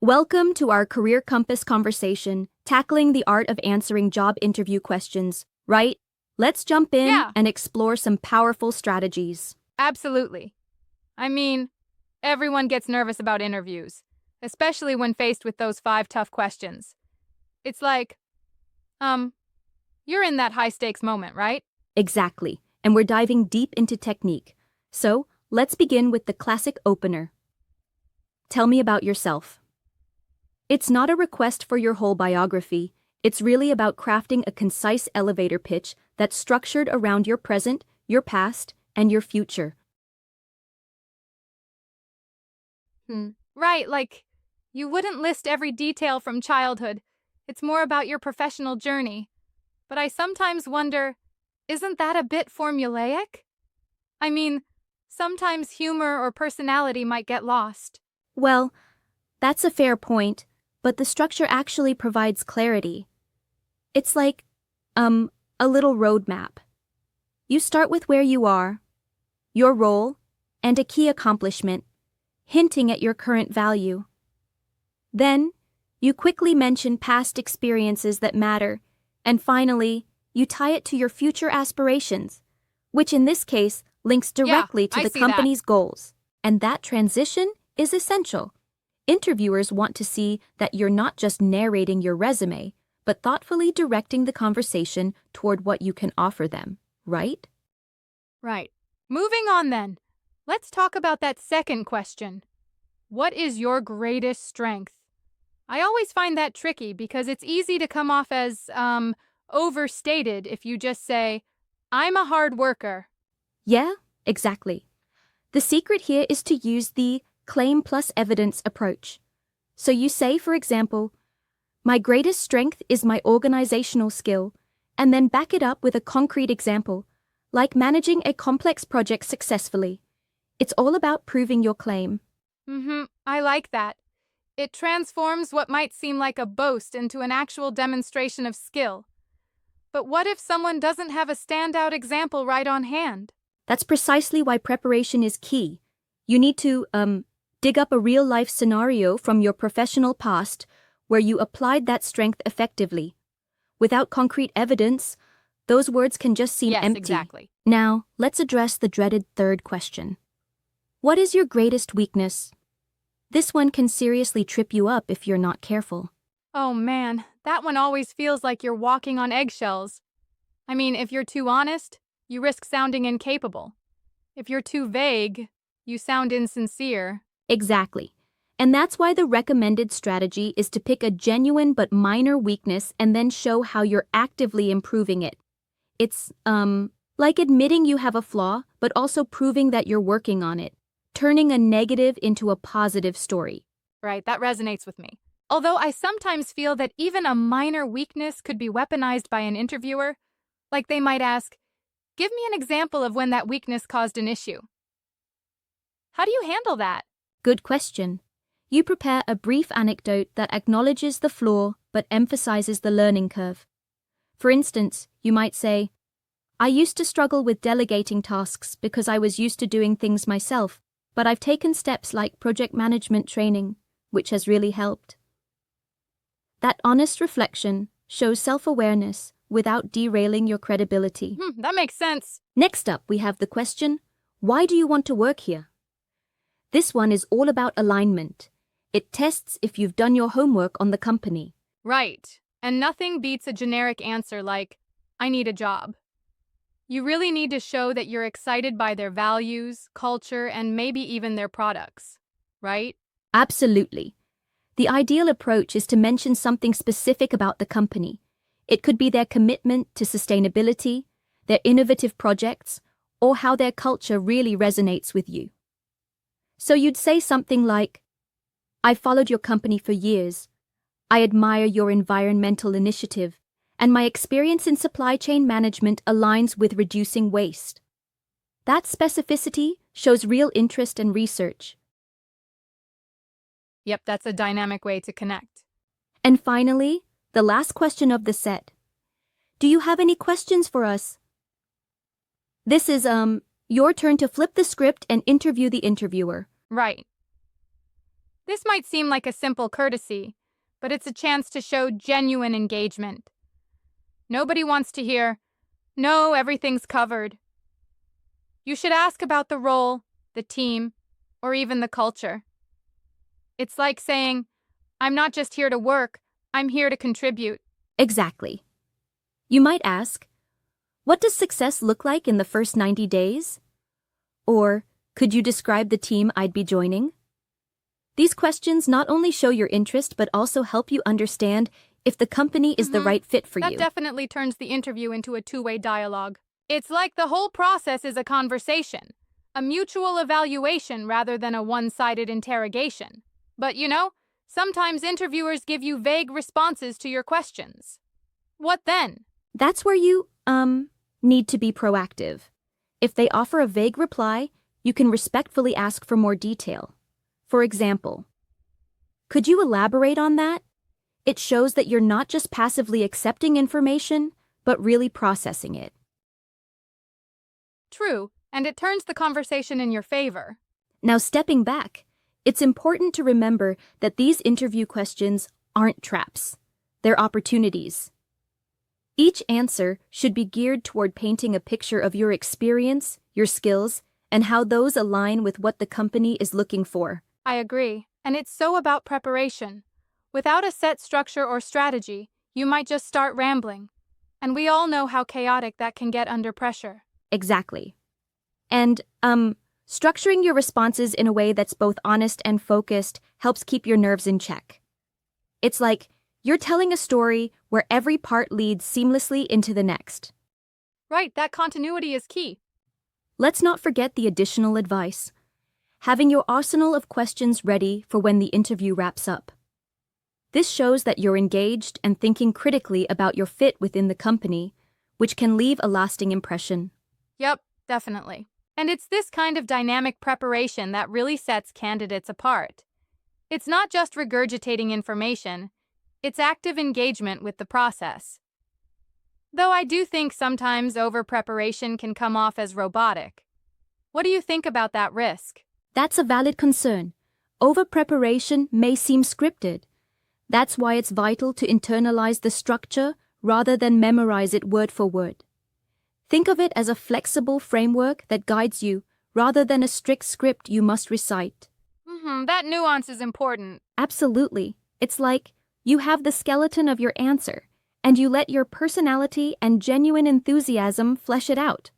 Welcome to our Career Compass conversation, tackling the art of answering job interview questions, right? Let's jump in Yeah, and explore some powerful strategies. absolutely. I mean, everyone gets nervous about interviews, especially when faced with those 5 tough questions. It's like, um, you're in that high stakes moment, right? Exactly, and we're diving deep into technique. So, let's begin with the classic opener. Tell me about yourself. It's not a request for your whole biography, it's really about crafting a concise elevator pitch that's structured around your present, your past, and your future. Right, like, you wouldn't list every detail from childhood. It's more about your professional journey. But I sometimes wonder, isn't that a bit formulaic? I mean, sometimes humor or personality might get lost. Well, that's a fair point, but the structure actually provides clarity. It's like, a little roadmap. You start with where you are, your role, and a key accomplishment, hinting at your current value. Then, you quickly mention past experiences that matter, and finally, you tie it to your future aspirations, which in this case links Yeah, directly to I the see that. company's goals. And that transition is essential. Interviewers want to see that you're not just narrating your resume, but thoughtfully directing the conversation toward what you can offer them, right? Right. Moving on then. Let's talk about that second question. What is your greatest strength? I always find that tricky because it's easy to come off as, overstated if you just say, I'm a hard worker. Yeah, exactly. The secret here is to use the claim plus evidence approach. So you say, for example, my greatest strength is my organizational skill, and then back it up with a concrete example, like managing a complex project successfully. It's all about proving your claim. I like that. It transforms what might seem like a boast into an actual demonstration of skill. But what if someone doesn't have a standout example right on hand? That's precisely why preparation is key. You need to, dig up a real-life scenario from your professional past where you applied that strength effectively. Without concrete evidence, those words can just seem Yes, empty. exactly. Now, let's address the dreaded third question. What is your greatest weakness? This one can seriously trip you up if you're not careful. Oh man, that one always feels like you're walking on eggshells. I mean, if you're too honest, you risk sounding incapable. If you're too vague, you sound insincere. Exactly. And that's why the recommended strategy is to pick a genuine but minor weakness and then show how you're actively improving it. It's, like admitting you have a flaw, but also proving that you're working on it, turning a negative into a positive story. Right, that resonates with me. Although I sometimes feel that even a minor weakness could be weaponized by an interviewer. Like they might ask, give me an example of when that weakness caused an issue. How do you handle that? Good question. You prepare a brief anecdote that acknowledges the flaw but emphasizes the learning curve. For instance, you might say, I used to struggle with delegating tasks because I was used to doing things myself, but I've taken steps like project management training, which has really helped. That honest reflection shows self-awareness without derailing your credibility. That makes sense. Next up, we have the question, why do you want to work here? This one is all about alignment. It tests if you've done your homework on the company. Right. And nothing beats a generic answer like, I need a job. You really need to show that you're excited by their values, culture, and maybe even their products. Right? Absolutely. The ideal approach is to mention something specific about the company. It could be their commitment to sustainability, their innovative projects, or how their culture really resonates with you. So you'd say something like, I've followed your company for years. I admire your environmental initiative, and my experience in supply chain management aligns with reducing waste. That specificity shows real interest and research. Yep, that's a dynamic way to connect. And finally, the last question of the set. Do you have any questions for us? This is, your turn to flip the script and interview the interviewer. Right. This might seem like a simple courtesy, but it's a chance to show genuine engagement. Nobody wants to hear, "No, everything's covered." You should ask about the role, the team, or even the culture. It's like saying, "I'm not just here to work, I'm here to contribute." Exactly. You might ask, what does success look like in the first 90 days? Or, could you describe the team I'd be joining? These questions not only show your interest but also help you understand if the company is the right fit for That you. definitely turns the interview into a two-way dialogue. It's like the whole process is a conversation, a mutual evaluation rather than a one-sided interrogation. But sometimes interviewers give you vague responses to your questions. What then? That's where you, need to be proactive. If they offer a vague reply, you can respectfully ask for more detail. For example, could you elaborate on that? It shows that you're not just passively accepting information, but really processing it. True, and it turns the conversation in your favor. Now, stepping back, it's important to remember that these interview questions aren't traps. They're opportunities. Each answer should be geared toward painting a picture of your experience, your skills, and how those align with what the company is looking for. I agree, and it's so about preparation. Without a set structure or strategy, you might just start rambling. And we all know how chaotic that can get under pressure. Exactly. And, structuring your responses in a way that's both honest and focused helps keep your nerves in check. It's like you're telling a story where every part leads seamlessly into the next. Right, that continuity is key. Let's not forget the additional advice. Having your arsenal of questions ready for when the interview wraps up. This shows that you're engaged and thinking critically about your fit within the company, which can leave a lasting impression. Yep, definitely. And it's this kind of dynamic preparation that really sets candidates apart. It's not just regurgitating information, it's active engagement with the process. Though I do think sometimes over-preparation can come off as robotic. What do you think about that risk? That's a valid concern. Over-preparation may seem scripted. That's why it's vital to internalize the structure rather than memorize it word for word. Think of it as a flexible framework that guides you rather than a strict script you must recite. That nuance is important. Absolutely. It's like you have the skeleton of your answer, and you let your personality and genuine enthusiasm flesh it out.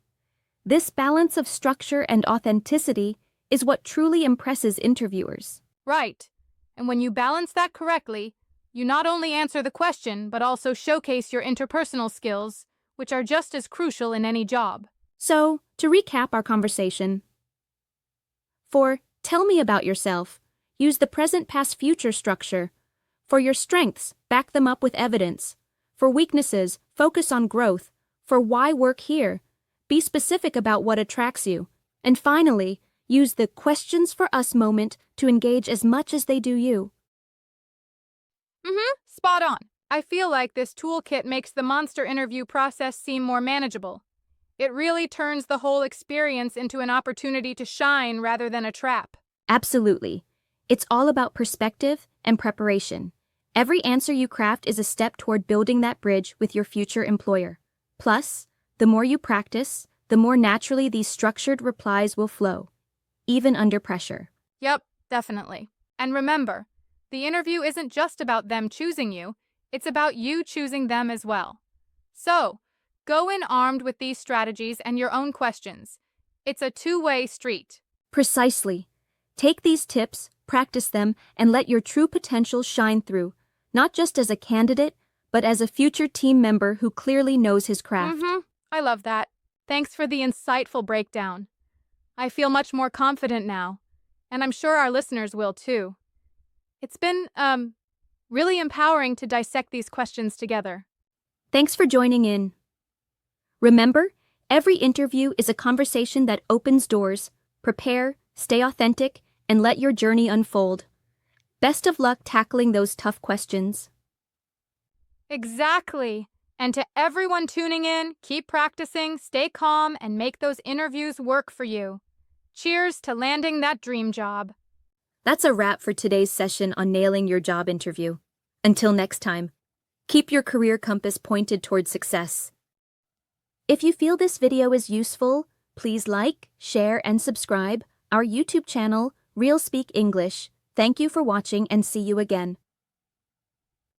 This balance of structure and authenticity is what truly impresses interviewers. Right. And when you balance that correctly, you not only answer the question, but also showcase your interpersonal skills, which are just as crucial in any job. So, to recap our conversation, for tell me about yourself, use the present past future structure. For your strengths, back them up with evidence. For weaknesses, focus on growth. For why work here, be specific about what attracts you. And finally, use the questions for us moment to engage as much as they do you. Spot on. I feel like this toolkit makes the monster interview process seem more manageable. It really turns the whole experience into an opportunity to shine rather than a trap. Absolutely. It's all about perspective and preparation. Every answer you craft is a step toward building that bridge with your future employer. Plus, the more you practice, the more naturally these structured replies will flow, even under pressure. Yep, definitely. And remember, the interview isn't just about them choosing you, it's about you choosing them as well. So, go in armed with these strategies and your own questions. It's a two-way street. Precisely. Take these tips, practice them, and let your true potential shine through, not just as a candidate, but as a future team member who clearly knows his craft. I love that. Thanks for the insightful breakdown. I feel much more confident now, and I'm sure our listeners will too. It's been, really empowering to dissect these questions together. Thanks for joining in. Remember, every interview is a conversation that opens doors. Prepare, stay authentic, and let your journey unfold. Best of luck tackling those tough questions. Exactly. And to everyone tuning in, keep practicing, stay calm, and make those interviews work for you. Cheers to landing that dream job. That's a wrap for today's session on nailing your job interview. Until next time, keep your career compass pointed toward success. If you feel this video is useful, please like, share, and subscribe our YouTube channel, RealSpeak English. Thank you for watching and see you again.